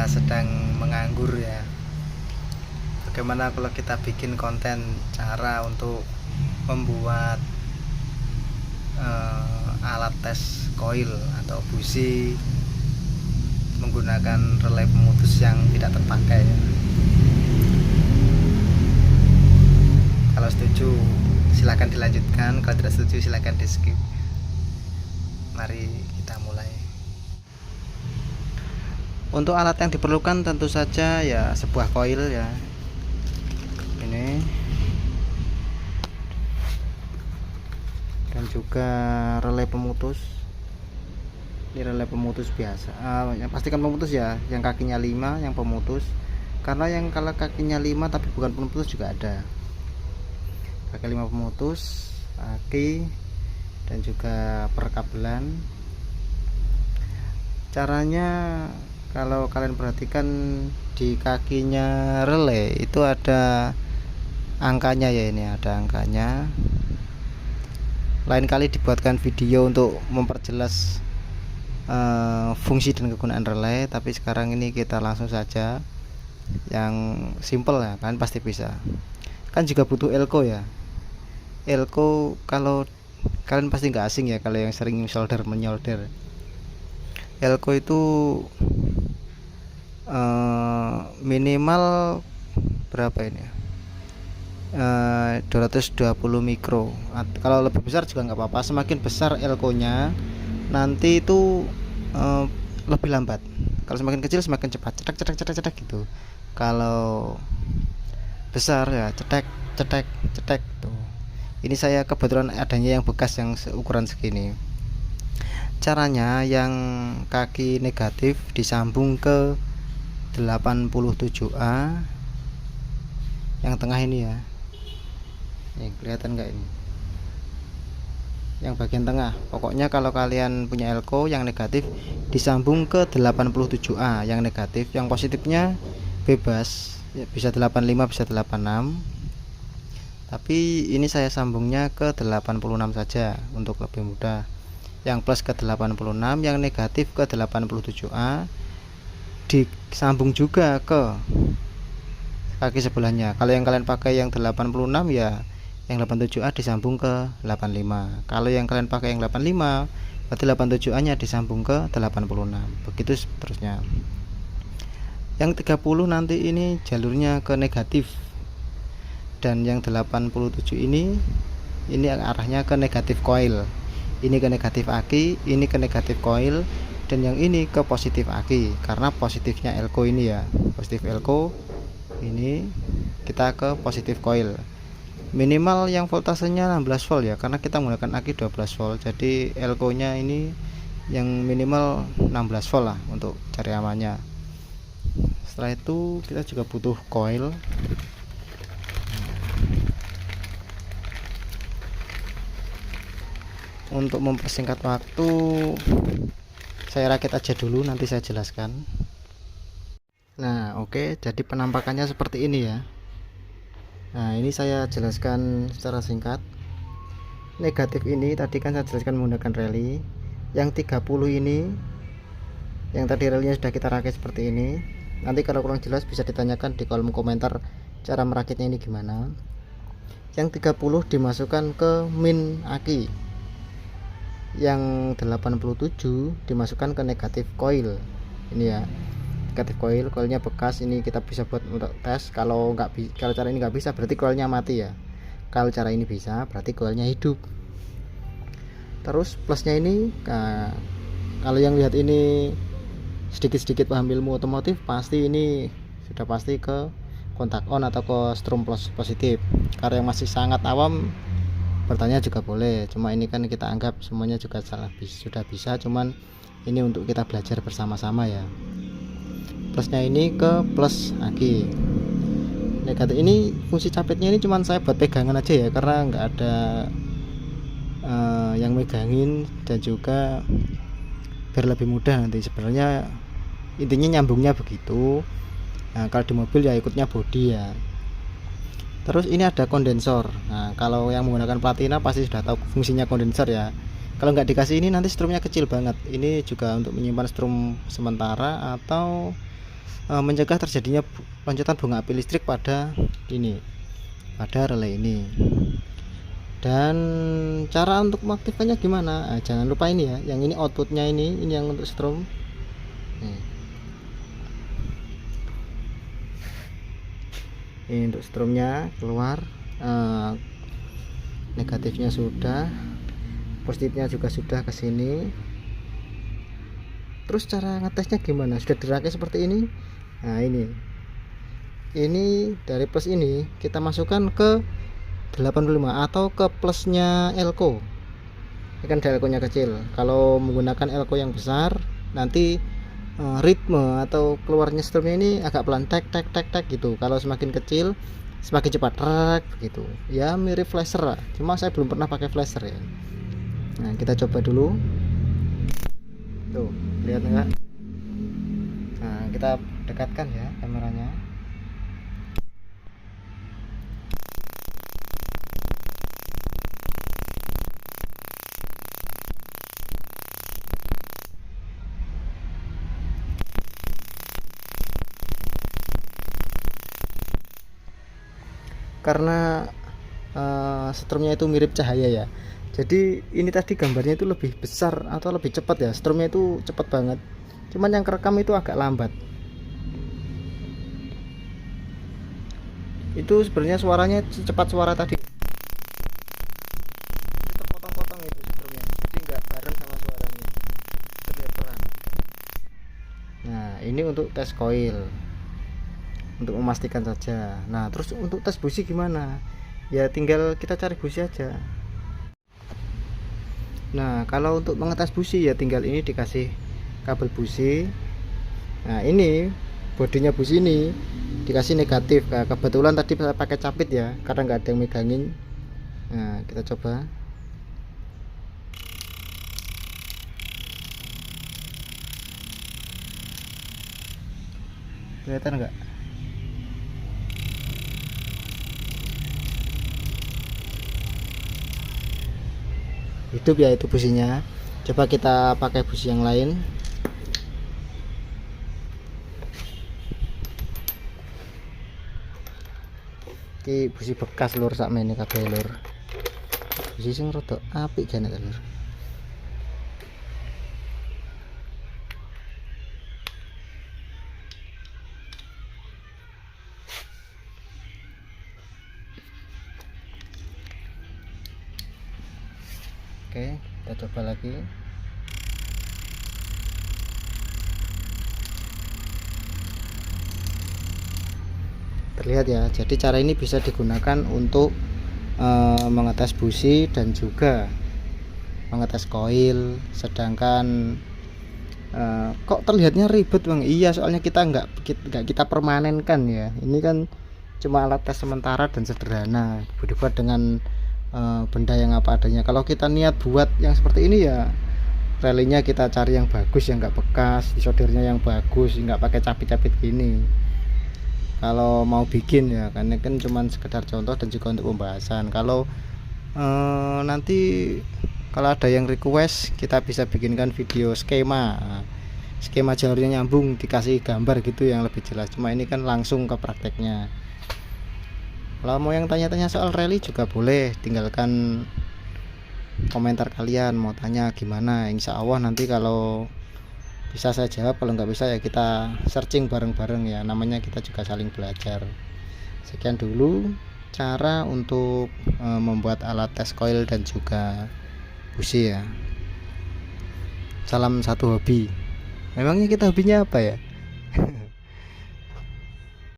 sedang menganggur ya, bagaimana kalau kita bikin konten cara untuk membuat alat tes coil atau busi menggunakan relay pemutus yang tidak terpakai ya. Kalau setuju silahkan dilanjutkan, kalau tidak setuju silahkan di skip. Mari kita mulai. Untuk alat yang diperlukan tentu saja ya sebuah coil ya, ini, dan juga relay pemutus. Ini relay pemutus biasa, yang pastikan pemutus ya, yang kakinya 5 yang pemutus, karena yang kalau kakinya 5 tapi bukan pemutus juga ada. Kaki 5 pemutus, aki, dan juga perkabelan. Caranya kalau kalian perhatikan di kakinya relay itu ada angkanya ya, ini ada angkanya. Lain kali dibuatkan video untuk memperjelas fungsi dan kegunaan relay, tapi sekarang ini kita langsung saja yang simple ya, kalian pasti bisa. Kan juga butuh elko ya. Elko kalau kalian pasti nggak asing ya kalau yang sering solder menyolder. Elko itu minimal berapa ini ya? 220 mikro. Kalau lebih besar juga nggak apa-apa. Semakin besar elko-nya nanti itu lebih lambat. Kalau semakin kecil semakin cepat, cetek gitu. Kalau besar ya cetek tuh. Ini saya kebetulan adanya yang bekas yang ukuran segini. Caranya yang kaki negatif disambung ke 87A yang tengah ini ya. Nih, kelihatan nggak ini? Yang bagian tengah. Pokoknya kalau kalian punya elko yang negatif disambung ke 87A yang negatif, yang positifnya bebas ya, bisa 85 bisa 86, tapi ini saya sambungnya ke 86 saja untuk lebih mudah. Yang plus ke 86, yang negatif ke 87A, disambung juga ke kaki sebelahnya. Kalau yang kalian pakai yang 86 ya yang 87A disambung ke 85. Kalau yang kalian pakai yang 85, berarti 87A nya disambung ke 86. Begitu seterusnya. Yang 30 nanti ini jalurnya ke negatif, dan yang 87 ini arahnya ke negatif coil. Ini ke negatif aki, ini ke negatif coil, dan yang ini ke positif aki, karena positifnya elko ini ya, positif elko ini kita ke positif coil. Minimal yang voltasenya 16 volt ya, karena kita menggunakan aki 12 volt, jadi elko nya ini yang minimal 16 volt lah untuk cari amannya. Setelah itu kita juga butuh coil. Untuk mempersingkat waktu saya rakit aja dulu, nanti saya jelaskan. Nah oke, jadi penampakannya seperti ini ya. Nah ini saya jelaskan secara singkat. Negatif ini tadi kan saya jelaskan menggunakan relay. Yang 30 ini, yang tadi relaynya sudah kita rakit seperti ini. Nanti kalau kurang jelas bisa ditanyakan di kolom komentar cara merakitnya ini gimana. Yang 30 dimasukkan ke min aki. Yang 87 dimasukkan ke negatif coil. Ini ya, negatif coil, coilnya bekas, ini kita bisa buat untuk tes. Kalau cara ini nggak bisa berarti coilnya mati ya. Kalau cara ini bisa berarti coilnya hidup. Terus plusnya ini, nah, kalau yang lihat ini sedikit paham ilmu otomotif, pasti ini sudah pasti ke kontak on atau ke strum plus positif. Kalau yang masih sangat awam bertanya juga boleh, cuma ini kan kita anggap semuanya juga sudah bisa, cuman ini untuk kita belajar bersama-sama ya. Plusnya ini ke plus aki. Negatif ini fungsi capitnya ini cuman saya buat pegangan aja ya, karena nggak ada yang megangin, dan juga biar lebih mudah nanti. Sebenarnya intinya nyambungnya begitu. Nah kalau di mobil ya ikutnya body ya. Terus ini ada kondensor. Nah kalau yang menggunakan platina pasti sudah tahu fungsinya kondensor ya. Kalau nggak dikasih ini nanti strumnya kecil banget. Ini juga untuk menyimpan strum sementara atau mencegah terjadinya lonjakan bunga api listrik pada relay ini. Dan cara untuk mengaktifkannya gimana? Jangan lupa ini ya, yang ini outputnya, ini yang untuk strom. Ini untuk stromnya keluar, negatifnya sudah, positifnya juga sudah ke sini. Terus cara ngetesnya gimana? Sudah dirangkai seperti ini. Nah, ini dari plus ini kita masukkan ke 85 atau ke plusnya elko. Ini kan elko nya kecil. Kalau menggunakan elko yang besar, nanti ritme atau keluarnya stromnya ini agak pelan, tek tek tek tek gitu. Kalau semakin kecil semakin cepat, trek begitu ya, mirip flasher lah. Cuma saya belum pernah pakai flasher ya. Nah, kita coba dulu. Tuh, lihat enggak? Nah, kita dekatkan ya kameranya. Karena stromnya itu mirip cahaya ya, jadi ini tadi gambarnya itu lebih besar atau lebih cepat ya, stromnya itu cepat banget, cuman yang kerekam itu agak lambat. Itu sebenarnya suaranya cepat, suara tadi terpotong-potong itu stromnya, jadi nggak bareng sama suaranya, terlihat pelan. Nah, ini untuk tes coil, untuk memastikan saja. Nah, terus untuk tes busi gimana? Ya tinggal kita cari busi aja. Nah, kalau untuk mengetes busi ya tinggal ini dikasih kabel busi. Nah, ini bodinya busi ini dikasih negatif. Nah, kebetulan tadi saya pakai capit ya, karena nggak ada yang megangin. Nah, kita coba. Kelihatan nggak? Hidup ya itu businya. Coba kita pakai busi yang lain. Iki busi bekas lur, sakmene kabeh lur. Busi sing rada apik jane lur. Oke, kita coba lagi. Terlihat ya, jadi cara ini bisa digunakan untuk mengetes busi dan juga mengetes koil. Sedangkan kok terlihatnya ribet bang? Iya, soalnya kita nggak kita permanenkan ya, ini kan cuma alat tes sementara dan sederhana, dibuat dengan benda yang apa adanya. Kalau kita niat buat yang seperti ini ya, relinya kita cari yang bagus, yang nggak bekas, disoldernya yang bagus, nggak pakai capit-capit gini. Kalau mau bikin ya, karena kan cuman sekedar contoh dan juga untuk pembahasan. Kalau nanti kalau ada yang request, kita bisa bikinkan video skema jalurnya nyambung, dikasih gambar gitu yang lebih jelas. Cuma ini kan langsung ke prakteknya. Kalau mau yang tanya-tanya soal rally juga boleh, tinggalkan komentar kalian mau tanya gimana. Insya Allah nanti kalau bisa saya jawab, kalau nggak bisa ya kita searching bareng-bareng ya, namanya kita juga saling belajar. Sekian dulu cara untuk membuat alat tes coil dan juga busi ya. Salam satu hobi. Memangnya kita hobinya apa ya?